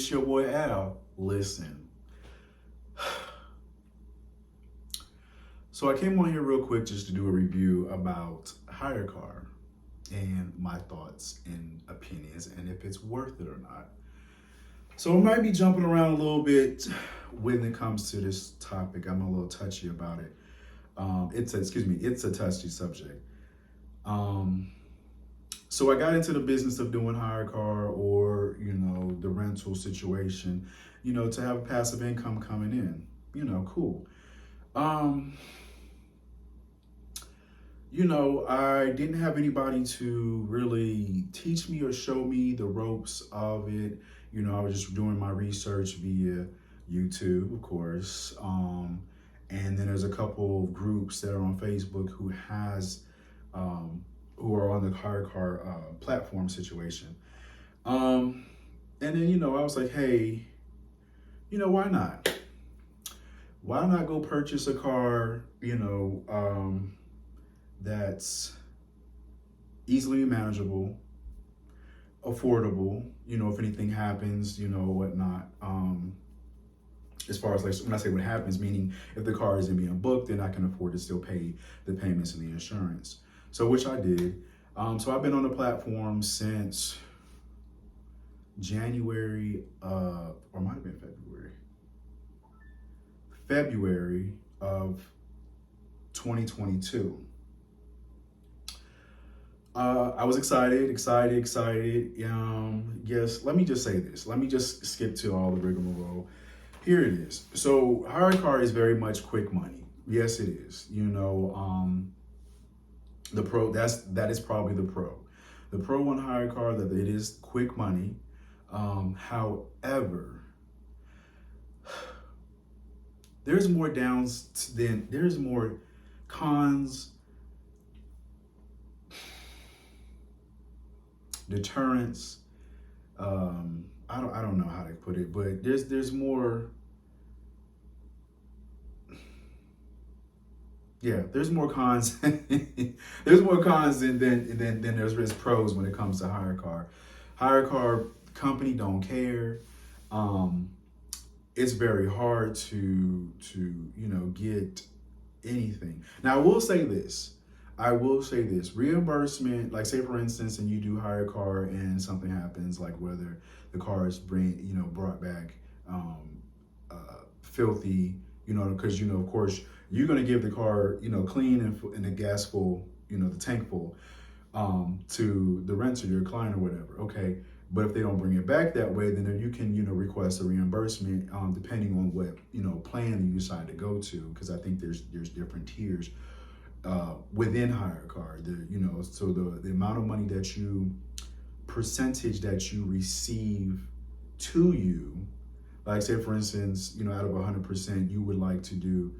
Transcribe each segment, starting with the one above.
It's your boy Al. Listen. So I came on here real quick just to do a review about Hyrecar and my thoughts and opinions and if it's worth it or not. So I might be jumping around a little bit when it comes to this topic. I'm a little touchy about it. It's a touchy subject. Um, so I got into the business of doing Hyrecar or, the rental situation, to have a passive income coming in. Cool. Um, I didn't have anybody to really teach me or show me the ropes of it. I was just doing my research via YouTube, of course. And then there's a couple of groups that are on Facebook who are on the Hyrecar platform situation. Um, and then, I was like, hey, why not? Why not go purchase a car, that's easily manageable, affordable, if anything happens, whatnot. As far as like, when I say what happens, meaning if the car isn't being booked, then I can afford to still pay the payments and the insurance. So, which I did. So I've been on the platform since January, or it might have been February of 2022. I was excited. Yes, let me just say this. Let me just skip to all the rigmarole. Here it is. So, Hyrecar is very much quick money. Yes, it is. The pro, that is probably the pro. The pro on Hyrecar, that it is quick money. However, there's more there's more cons, deterrence. I don't know how to put it, but there's more. Yeah, there's more cons. There's more cons than there's pros when it comes to Hyrecar. Hyrecar company don't care. It's very hard to get anything. Now I will say this reimbursement, like say for instance, and you do hire a car and something happens, like whether the car is brought back filthy, because of course you're going to give the car clean and the gas full, the tank full, to the renter, your client or whatever. Okay. But if they don't bring it back that way, then you can, request a reimbursement, depending on what, plan you decide to go to. Because I think there's different tiers within Hyrecar. So the amount of money percentage that you receive to you, like say for instance, out of 100%, you would like to do,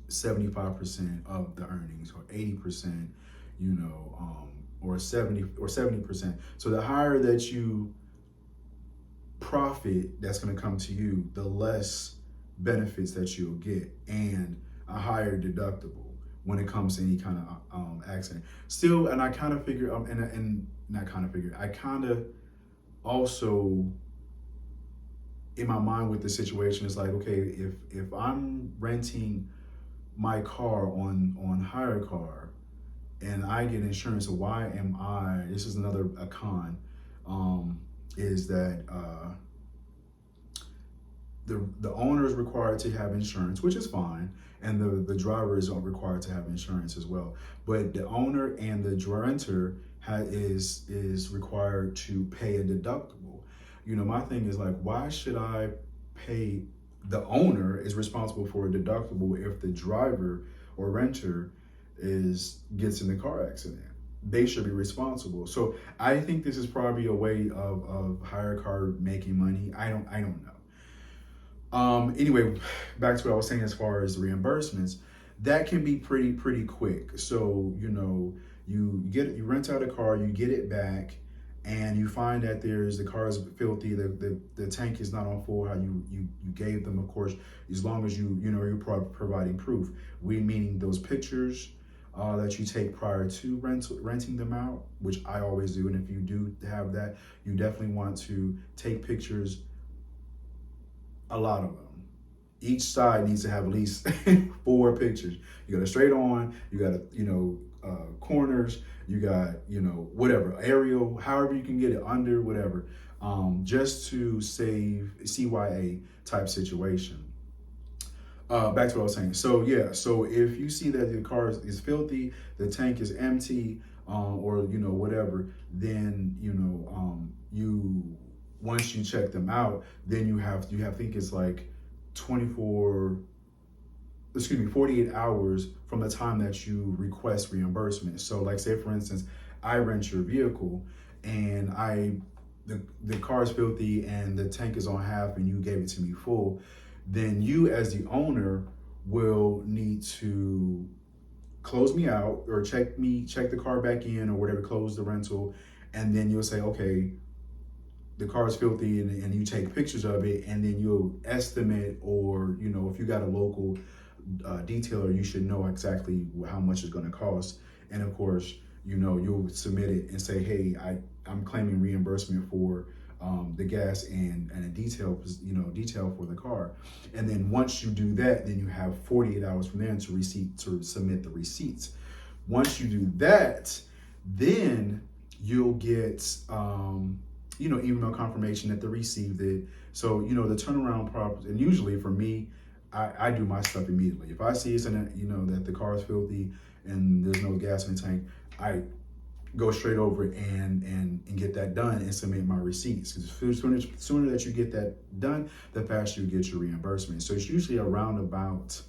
75% of the earnings or 80%, or 70%. So the higher that you profit that's going to come to you, the less benefits that you'll get, and a higher deductible when it comes to any kind of accident. Still, and I kind of figure, I kind of also in my mind with the situation is like, okay, if I'm renting my car on Hyrecar and I get insurance, so why am I? This is another con. Is that the owner is required to have insurance, which is fine, and the driver is required to have insurance as well. But the owner and the renter is required to pay a deductible. My thing is like, why should I pay? The owner is responsible for a deductible if the driver or renter gets in the car accident. They should be responsible. So I think this is probably a way of Hyrecar making money. I don't know. Anyway, back to what I was saying as far as the reimbursements, that can be pretty quick. So you rent out a car, you get it back, and you find that the car is filthy, the tank is not on full how you gave them, of course, as long as you're providing proof. We meaning those pictures, that you take prior to renting them out, which I always do. And if you do have that, you definitely want to take pictures, a lot of them. Each side needs to have at least 4 pictures. You got a straight on, you got corners, you got, whatever, aerial, however you can get it under, whatever, just to save CYA type situation. Back to what I was saying. So yeah, so if you see that the car is filthy, the tank is empty, or whatever, then you once you check them out, then you have I think it's like 48 hours from the time that you request reimbursement. So like say for instance, I rent your vehicle and the car is filthy and the tank is on half and you gave it to me full, then you as the owner will need to close me out or check the car back in or whatever, close the rental, and then you'll say, okay, the car is filthy, and you take pictures of it, and then you'll estimate, or if you got a local detailer, you should know exactly how much it's going to cost, and of course you'll submit it and say, hey, I'm claiming reimbursement for the gas and a detail for the car. And then once you do that, then you have 48 hours from there to submit the receipts. Once you do that, then you'll get email confirmation that they received it. So the turnaround process, and usually for me, I do my stuff immediately. If I see it's that the car is filthy and there's no gas in the tank, I go straight over and get that done and submit my receipts. Because the sooner that you get that done, the faster you get your reimbursement. So it's usually around about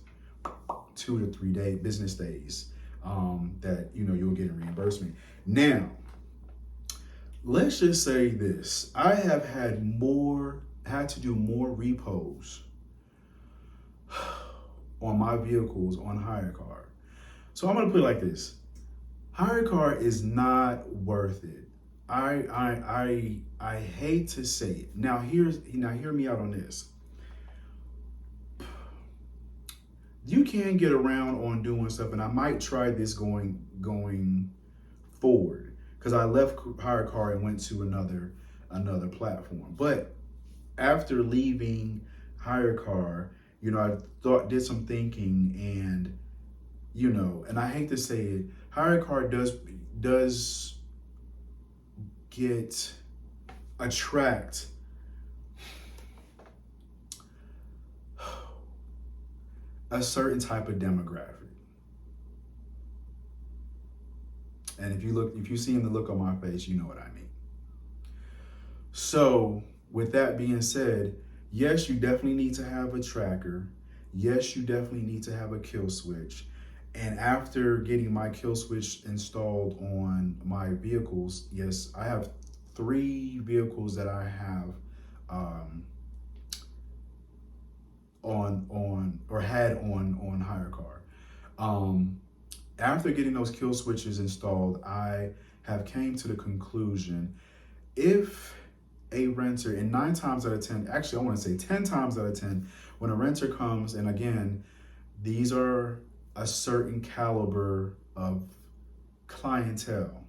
2 to 3 business days that you'll get a reimbursement. Now, let's just say this: I have had to do more repos on my vehicles on Hyrecar. So I'm gonna put it like this: Hyrecar is not worth it. I hate to say it. Now hear me out on this. You can get around on doing stuff, and I might try this going forward, because I left Hyrecar and went to another platform. But after leaving Hyrecar, I did some thinking, and and I hate to say it, Hyrecar does attract a certain type of demographic. And if you see the look on my face, you know what I mean. So with that being said, yes, you definitely need to have a tracker. Yes, you definitely need to have a kill switch. And after getting my kill switch installed on my vehicles, yes, I have 3 vehicles that I have had on Hyrecar. After getting those kill switches installed, I have came to the conclusion, if a renter, and 9 times out of 10, actually I want to say 10 times out of 10, when a renter comes, and again, these are a certain caliber of clientele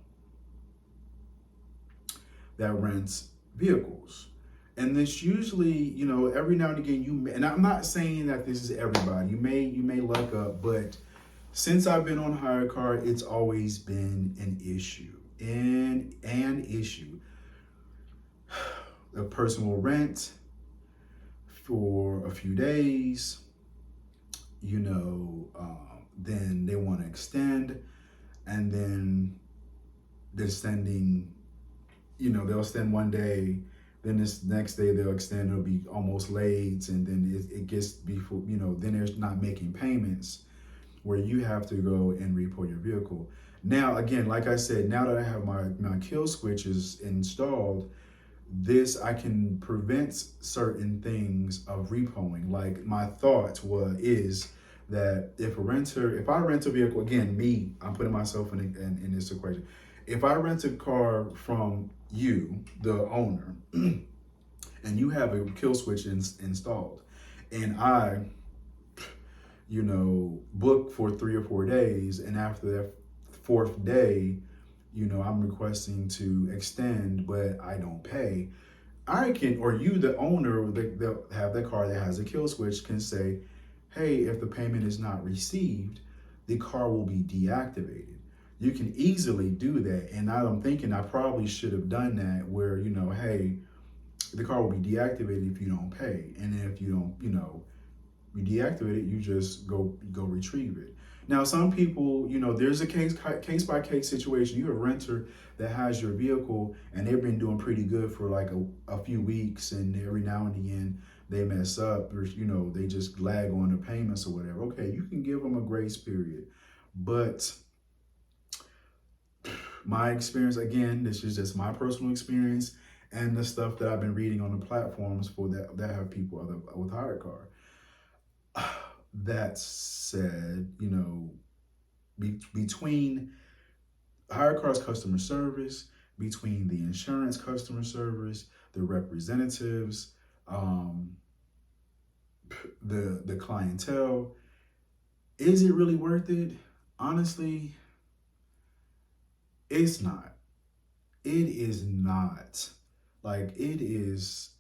that rents vehicles. And this usually, every now and again, and I'm not saying that this is everybody, you may luck up, but since I've been on Hyrecar, it's always been an issue. A person will rent for a few days, then they want to extend, and then they're extending, they'll extend one day, then this next day they'll extend, it'll be almost late, and then it gets before, then they're not making payments, where you have to go and repo your vehicle. Now, again, like I said, now that I have my kill switches installed, I can prevent certain things of repoing. Like, my thought is that if I rent a vehicle, again, I'm putting myself in this equation. If I rent a car from you, the owner, and you have a kill switch installed, and I book for 3 or 4 days, and after that fourth day, I'm requesting to extend, but I don't pay. I can, or you, the owner that have that car that has a kill switch, can say, hey, if the payment is not received, the car will be deactivated. You can easily do that. And now I'm thinking I probably should have done that where, hey, the car will be deactivated if you don't pay. And then if you don't, you deactivate it, you just go retrieve it. Now, some people, there's a case by case situation. You have a renter that has your vehicle and they've been doing pretty good for like a few weeks, and every now and again they mess up, or they just lag on the payments or whatever. Okay, you can give them a grace period, but my experience, again, this is just my personal experience and the stuff that I've been reading on the platforms for that have people with Hyrecar. That said, between Hyrecar's customer service, between the insurance customer service, the representatives, um, the clientele, is it really worth it? Honestly, it's not. It is not. Like, it is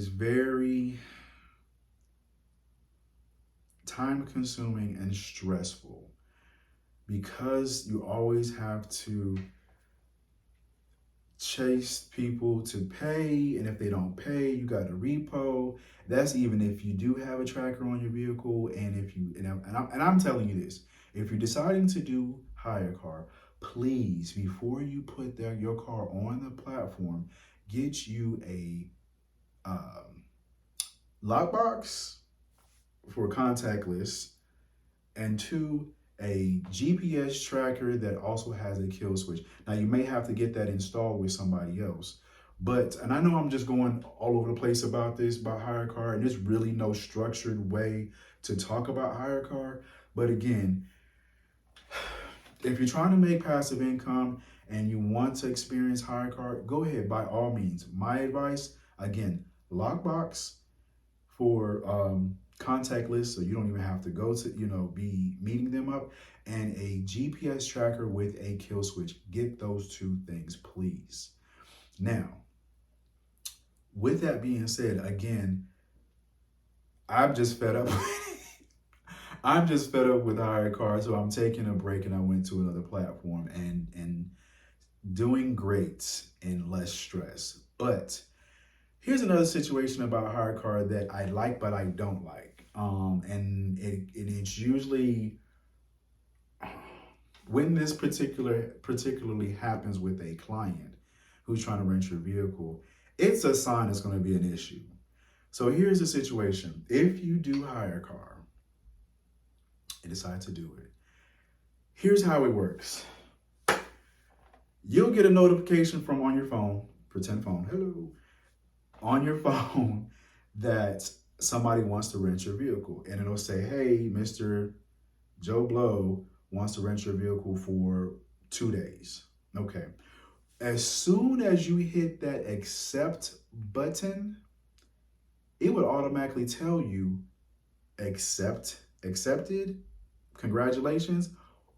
very time consuming and stressful, because you always have to chase people to pay, and if they don't pay, you got to repo. That's even if you do have a tracker on your vehicle. And if you and I'm telling you this, if you're deciding to do Hyrecar, please, before you put your car on the platform, get you a um, lockbox for contactless, and two, a GPS tracker that also has a kill switch. Now, you may have to get that installed with somebody else. And I know I'm just going all over the place about Hyrecar, and there's really no structured way to talk about Hyrecar. But again, if you're trying to make passive income and you want to experience Hyrecar, go ahead, by all means. My advice, again, lockbox for contactless, so you don't even have to go to be meeting them up, and a GPS tracker with a kill switch. Get those two things, please. Now, with that being said, again, I'm just fed up. I'm just fed up with Hyrecar, so I'm taking a break, and I went to another platform and doing great and less stress. But here's another situation about Hyrecar that I like, but I don't like. And it's usually when this particularly happens with a client who's trying to rent your vehicle, it's a sign it's going to be an issue. So here's the situation. If you do Hyrecar and decide to do it, here's how it works. You'll get a notification from on your phone, pretend phone, hello, on your phone, that somebody wants to rent your vehicle. And it'll say, hey, Mr. Joe Blow wants to rent your vehicle for 2 days. Okay. As soon as you hit that accept button, it would automatically tell you accepted, congratulations,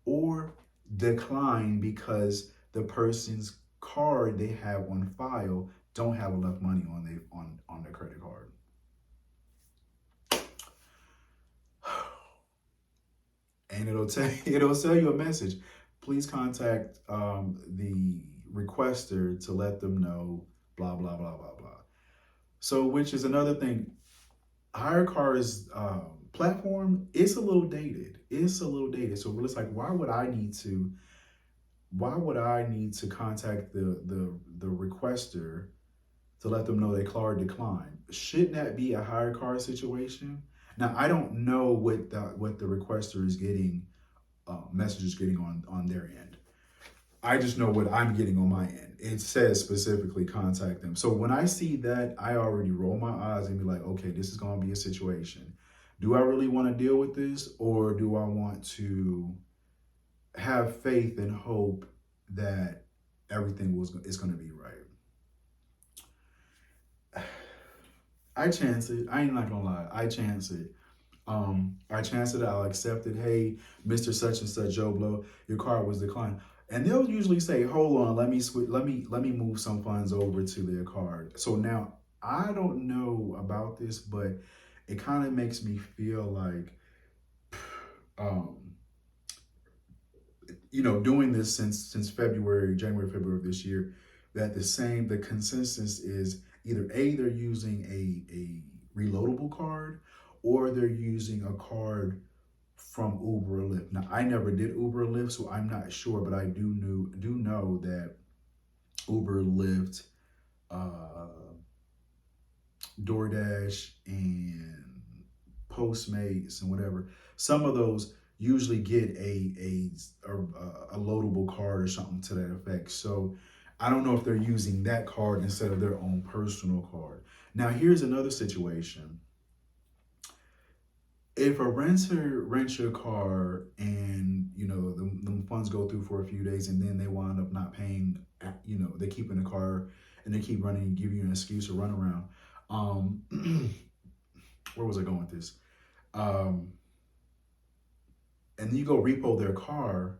or decline, because the person's card they have on file don't have enough money on their credit card. And it'll tell you a message. Please contact the requester to let them know blah blah blah blah blah. So, which is another thing. Hyrecar's platform is a little dated. It's a little dated. So it's like, why would I need to contact the requester to let them know they card declined? Shouldn't that be a Hyrecar situation? Now, I don't know what the requester is getting, messages getting on their end. I just know what I'm getting on my end. It says specifically contact them. So when I see that, I already roll my eyes and be like, okay, this is going to be a situation. Do I really want to deal with this, or do I want to have faith and hope that everything is going to be right? I chance it. I ain't not gonna lie. I chance it. I chance it. I'll accept it. Hey, Mr. Such and Such Joe Blow, your card was declined. And they'll usually say, hold on, let me switch, let me move some funds over to their card. So now I don't know about this, but it kind of makes me feel like um, doing this since January, February of this year, that the consensus is either A, they're using a reloadable card, or they're using a card from Uber or Lyft. Now, I never did Uber or Lyft, so I'm not sure, but I do know that Uber, Lyft, uh, DoorDash, and Postmates and whatever. Some of those usually get a loadable card or something to that effect. So I don't know if they're using that card instead of their own personal card. Now here's another situation. If a renter rents your car and the funds go through for a few days and then they wind up not paying, they keep in the car and they keep running and give you an excuse to run around. Um, where was I going with this? Um, and then you go repo their car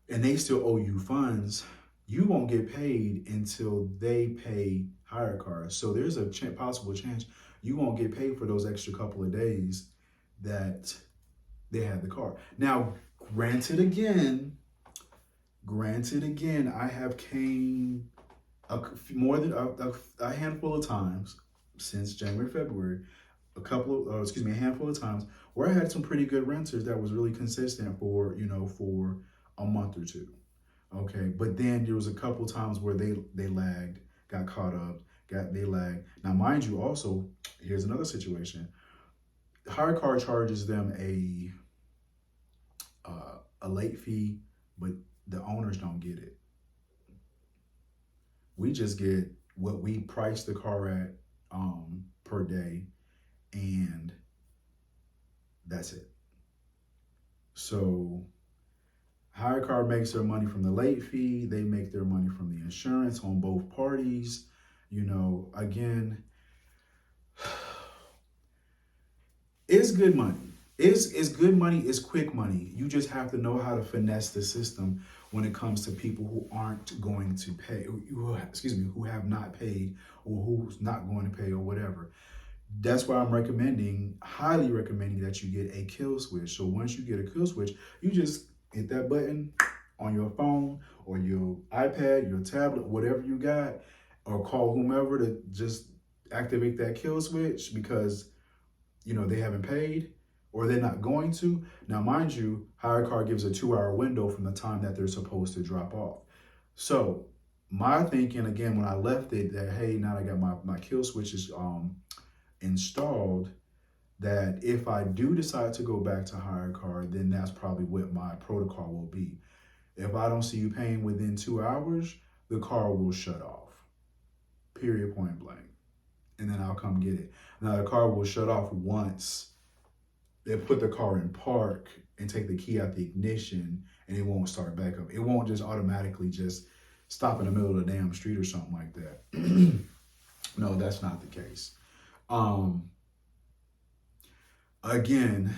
and they still owe you funds, you won't get paid until they pay Hyrecar. So there's a possible chance you won't get paid for those extra couple of days that they had the car. Now, granted again, I have came more than a handful of times since January, February, a handful of times where I had some pretty good renters that was really consistent for a month or two. Okay, but then there was a couple times where they lagged, got caught up, they lagged. Now, mind you, also here's another situation. Car charges them a late fee, but the owners don't get it. We just get what we price the car at per day, and that's it. So Hyrecar makes their money from the late fee. They make their money from the insurance on both parties. Again, it's good money. It's good money. It's quick money. You just have to know how to finesse the system when it comes to people who aren't going to pay, who have not paid or who's not going to pay or whatever. That's why I'm highly recommending that you get a kill switch. So once you get a kill switch, you just hit that button on your phone or your iPad, your tablet, whatever you got, or call whomever to just activate that kill switch because they haven't paid or they're not going to. Now, mind you, Hyrecar gives a 2-hour window from the time that they're supposed to drop off. So my thinking again when I left it that, hey, now I got my kill switches installed, that if I do decide to go back to Hyrecar, then that's probably what my protocol will be. If I don't see you paying within 2 hours, the car will shut off. Period, point blank. And then I'll come get it. Now the car will shut off once they put the car in park and take the key out the ignition, and it won't start back up. It won't just automatically just stop in the middle of the damn street or something like that. No, that's not the case. Again,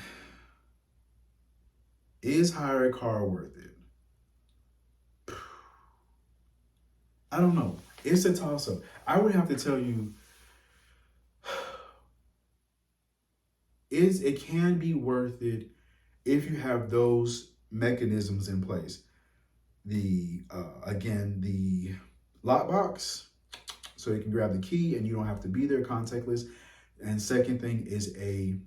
is Hyrecar worth it? I don't know. It's a toss up. I would have to tell you, it can be worth it if you have those mechanisms in place. The lockbox, so you can grab the key and you don't have to be there, contactless. And second thing is a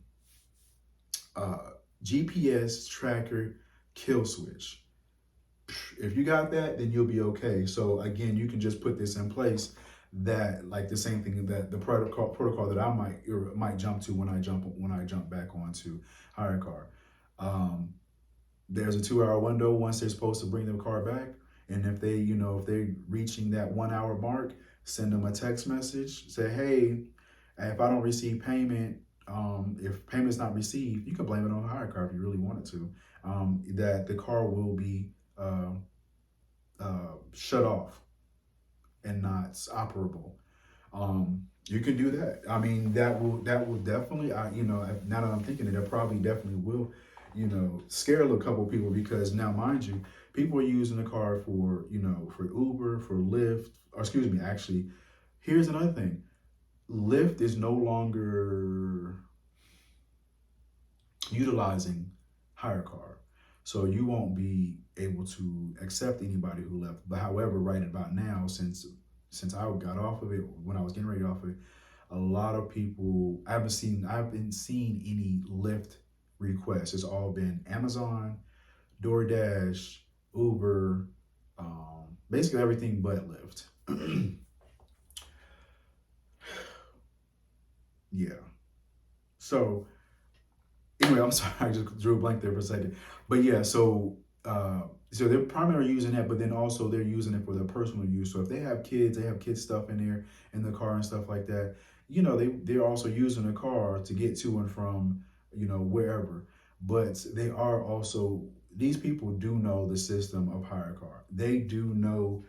GPS tracker kill switch. If you got that, then you'll be okay. So again, you can just put this in place. That, like the same thing, that the protocol that I might jump to when I jump back onto Hyrecar. There's a 2-hour window once they're supposed to bring their car back, and if they're reaching that 1 hour mark, send them a text message, say, hey, if I don't receive payment, if payment's not received, you can blame it on Hyrecar if you really wanted to. That the car will be shut off and not operable. You can do that. I mean, that will definitely. Now that I'm thinking it, that probably definitely will, scare a couple people because now, mind you, people are using the car for for Uber, for Lyft. Or excuse me, actually, here's another thing. Lyft is no longer utilizing Hyrecar, so you won't be able to accept anybody who left. But however, right about now, since I got off of it, when I was getting ready off of it, a lot of people I haven't seen any Lyft requests. It's all been Amazon, DoorDash, Uber, basically everything but Lyft. Yeah. So anyway, I'm sorry, I just drew a blank there for a second. But yeah, so they're primarily using that, but then also they're using it for their personal use. So if they have kids, they have kids stuff in there in the car and stuff like that. They're also using the car to get to and from wherever. But they are also these people do know the system of hire car. They do know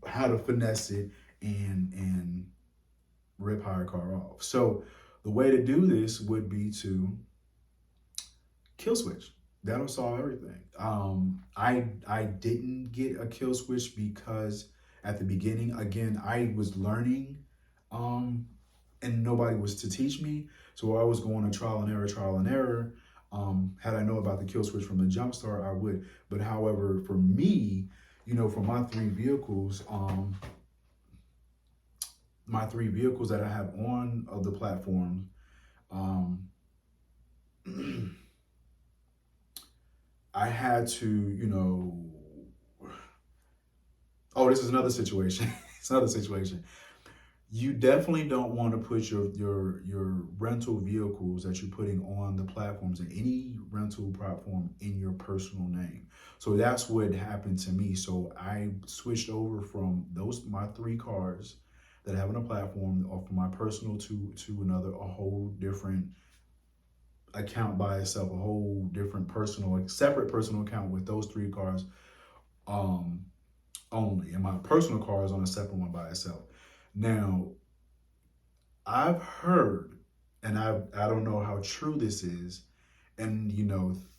how to finesse it and rip hire car off. So the way to do this would be to kill switch. That'll solve everything. I didn't get a kill switch because at the beginning, again, I was learning, um, and nobody was to teach me. So I was going to trial and error, trial and error. Had I know about the kill switch from the jump start, I would. But however, for me, for my three vehicles that I have on of the platform, um, I had to, oh, this is another situation. It's another situation. You definitely don't want to put your rental vehicles that you're putting on the platforms in any rental platform in your personal name. So that's what happened to me. So I switched over from those my three cars that I have on a platform or from my personal to another, a whole different account by itself, a whole different separate personal account with those three cars um only, and my personal car is on a separate one by itself. Now, I've heard, and I don't know how true this is, and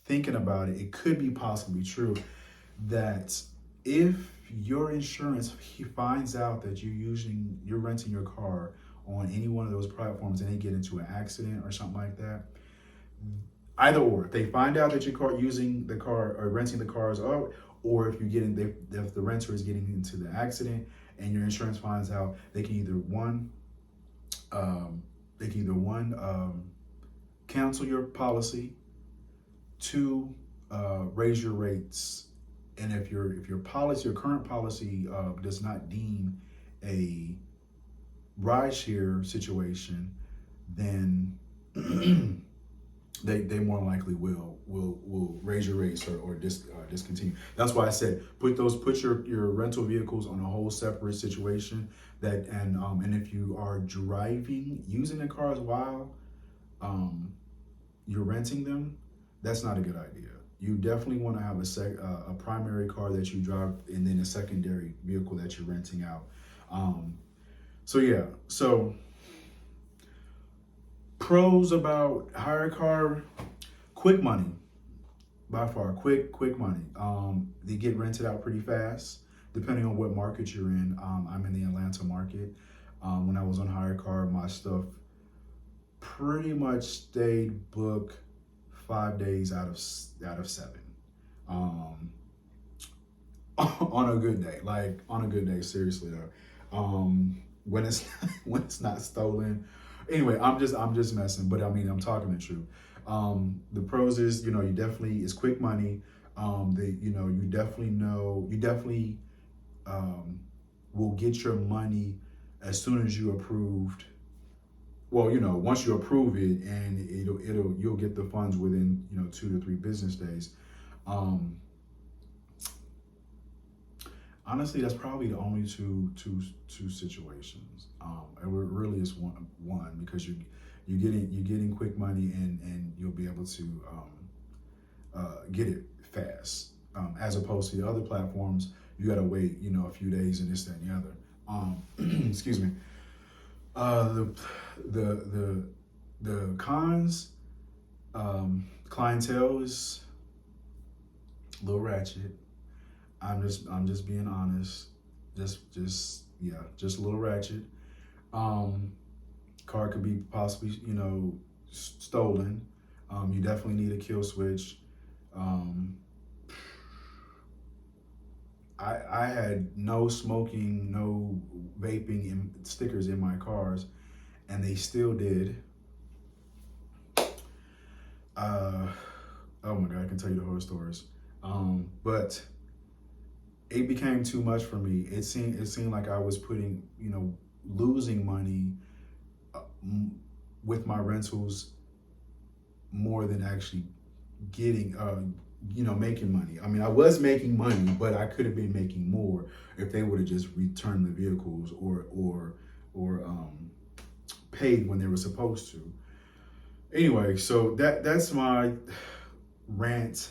thinking about it, it could be possibly true that if your insurance he finds out that you're renting your car on any one of those platforms and they get into an accident or something like that, either or, if they find out that you're using the car or renting the cars out, or if if the renter is getting into the accident and your insurance finds out, they can either um, cancel your policy, two, raise your rates, and your current policy does not deem a rideshare situation, then they more likely will raise your rates or discontinue. That's why I said put your rental vehicles on a whole separate situation. And if you are driving using the cars while you're renting them, that's not a good idea. You definitely want to have a primary car that you drive and then a secondary vehicle that you're renting out. Um, so yeah, so pros about hire car: quick money, by far, quick money. They get rented out pretty fast, depending on what market you're in. I'm in the Atlanta market. When I was on hire car, my stuff pretty much stayed booked 5 days out of 7. Um, on a good day, seriously though. When it's when it's not stolen. Anyway, I'm just messing, but I mean I'm talking the truth. The pros is you definitely it's quick money. You definitely will get your money as soon as you approved. Well, once you approve it, and you'll get the funds within 2 to 3 business days. Um, Honestly, that's probably the only two situations. It really is one because you're getting quick money, and you'll be able to get it fast. As opposed to the other platforms, you got to wait a few days and this, that, and the other. Excuse me. The the the the cons, clientele is a little ratchet. I'm just being honest. Just yeah, just a little ratchet. Um, car could be possibly stolen. You definitely need a kill switch. Um, I had no smoking, no vaping stickers in my cars, and they still did. Uh, oh my God, I can tell you the horror stories. But it became too much for me. It seemed like I was putting, losing money uh, with my rentals more than actually getting, making money. I mean, I was making money, but I could have been making more if they would have just returned the vehicles or paid when they were supposed to. Anyway, so that's my rant,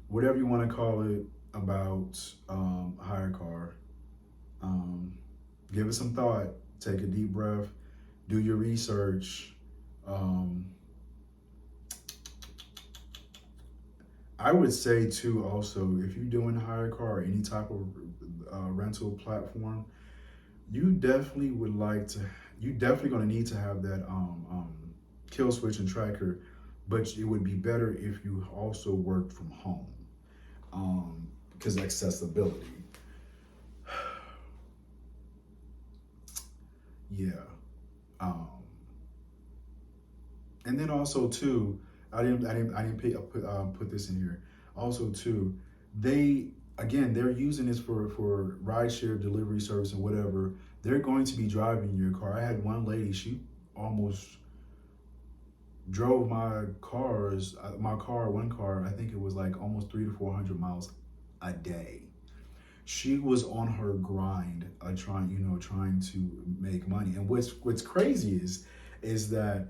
whatever you want to call it, about Hyrecar. Um, Give it some thought. Take a deep breath. Do your research. Um, I would say too, also, if you're doing Hyrecar or any type of rental platform, you definitely would like to. You definitely going to need to have that kill switch and tracker, but it would be better if you also worked from home, because accessibility. Yeah. Um, and then also too, I didn't put this in here. Also too, they they're using this for rideshare delivery service and whatever. They're going to be driving your car. I had one lady, she almost drove one car. I think it was like almost 300 to 400 miles a day. She was on her grind, trying to make money. And what's crazy is that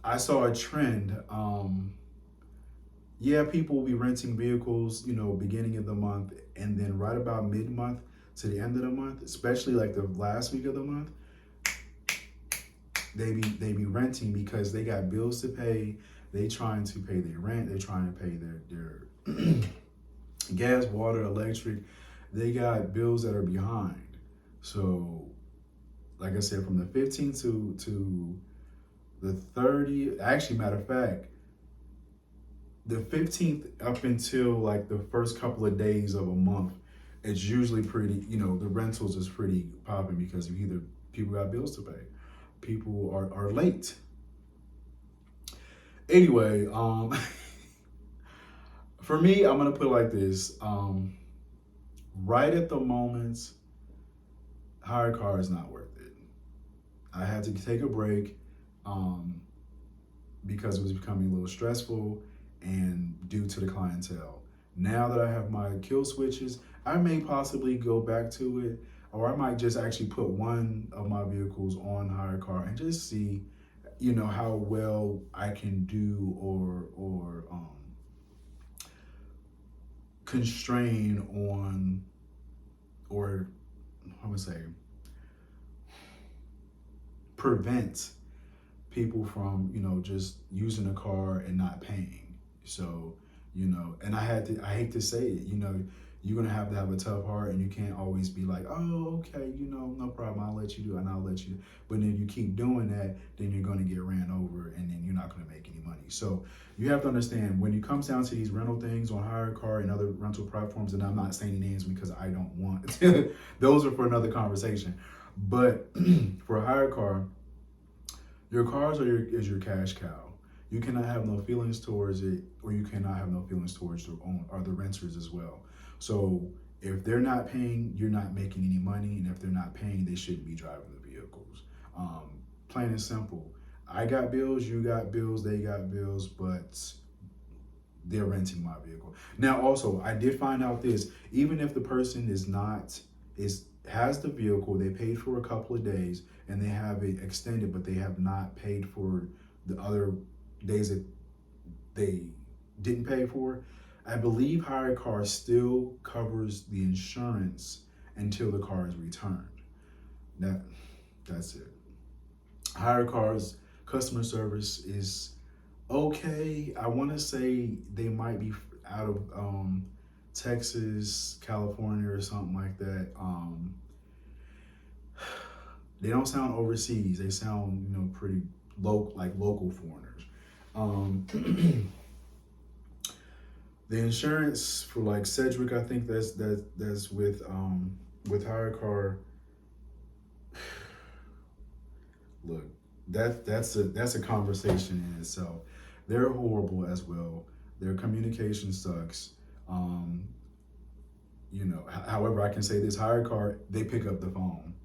I saw a trend. Yeah, people will be renting vehicles, beginning of the month, and then right about mid-month to the end of the month, especially like the last week of the month, they be renting because they got bills to pay. They trying to pay their rent. They trying to pay their gas, water, electric. They got bills that are behind. So, like I said, from the 15th to the 30th, actually, matter of fact, the 15th up until like the first couple of days of a month, it's usually pretty, the rentals is pretty popping because either people got bills to pay, people are late. Anyway, for me, I'm gonna put it like this. Right at the moment, Hyrecar is not worth it. I had to take a break um, because it was becoming a little stressful and due to the clientele. Now that I have my kill switches, I may possibly go back to it, or I might just actually put one of my vehicles on Hyrecar and just see, how well I can do or constrain on, or I would say prevent people from just using a car and not paying. So and I hate to say it, you're gonna have to have a tough heart, and you can't always be like, oh, okay, no problem, I'll let you do it and I'll let you. But then you keep doing that, then you're gonna get ran over, and then you're not gonna make any money. So you have to understand, when it comes down to these rental things on Hyrecar and other rental platforms, and I'm not saying names because I don't want those are for another conversation. But for a Hyrecar, your cars is your cash cow. You cannot have no feelings towards it, or you cannot have no feelings towards the own or the renters as well. So if they're not paying, you're not making any money, and if they're not paying, they shouldn't be driving the vehicles. Plain and simple. I got bills, you got bills, they got bills, but they're renting my vehicle. Now, also, I did find out this: even if the person has the vehicle, they paid for a couple of days, and they have it extended, but they have not paid for the other days that they didn't pay for. I believe Hyrecar still covers the insurance until the car is returned. That That's it. Hyrecar's customer service is okay. I want to say they might be out of Texas, California, or something like that. They don't sound overseas. They sound, pretty local, like local foreigners. The insurance for like Cedric, I think that's with Hyrecar. Look, that's a conversation in itself. They're horrible as well. Their communication sucks. However, I can say this: Hyrecar, they pick up the phone.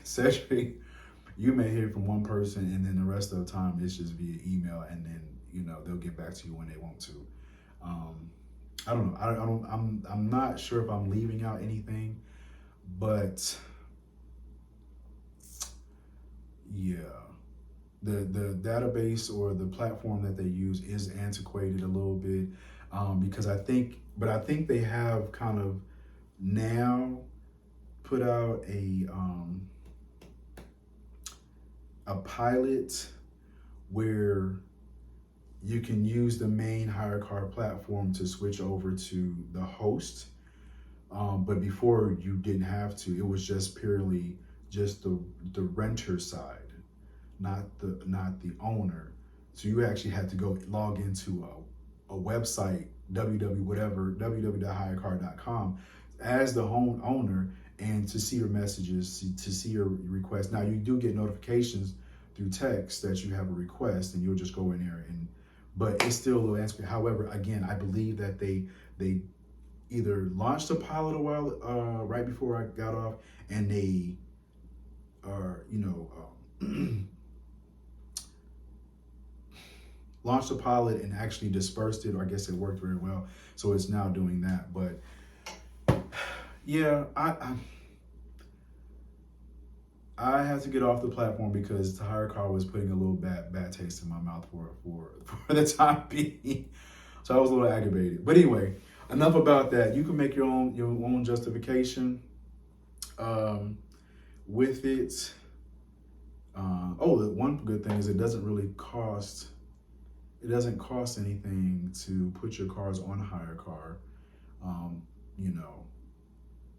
Cedric, you may hear from one person, and then the rest of the time it's just via email, and then they'll get back to you when they want to. I don't know. I'm not sure if I'm leaving out anything, but yeah, the database or the platform that they use is antiquated a little bit, because I think they have kind of now put out a pilot where you can use the main Hyrecar platform to switch over to the host. But before you didn't have to. It was just purely just the renter side, not the owner. So you actually had to go log into a website, www.hyrecar.com, as the home owner, and to see your messages, to see your requests. Now you do get notifications through text that you have a request, and you'll just go in there but it's still a little answer. However, again, I believe that they either launched a pilot a while right before I got off, and they are launched a pilot and actually dispersed it, or I guess it worked very well. So it's now doing that. But yeah, I had to get off the platform because the Hyrecar was putting a little bad taste in my mouth for the time being. So I was a little aggravated. But anyway, enough about that. You can make your own justification with it. The one good thing is it doesn't cost anything to put your cars on Hyrecar.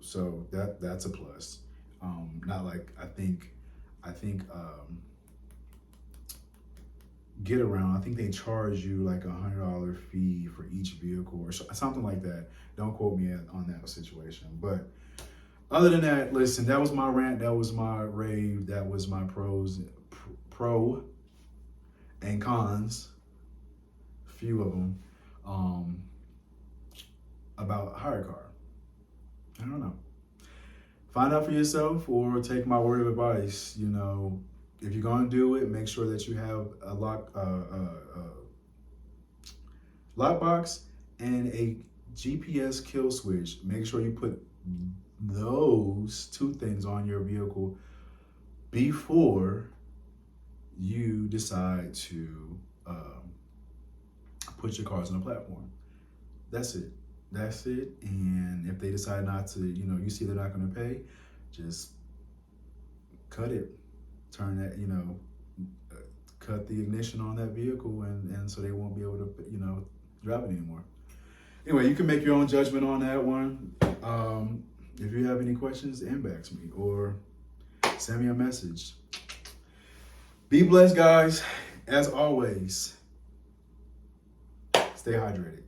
So that's a plus. Not like I think Get Around, I think they charge you like $100 fee for each vehicle or something like that. Don't quote me on that situation. But other than that, listen, that was my rant, that was my rave, that was my pro and cons, a few of them, about Hyrecar. I don't know. Find out for yourself or take my word of advice. If you're going to do it, make sure that you have a lockbox and a GPS kill switch. Make sure you put those two things on your vehicle before you decide to put your cars on a platform. That's it. And if they decide not to, you see they're not going to pay, just cut it. Turn that, cut the ignition on that vehicle, and so they won't be able to, drive it anymore. Anyway, you can make your own judgment on that one. If you have any questions, inbox me or send me a message. Be blessed, guys. As always, stay hydrated.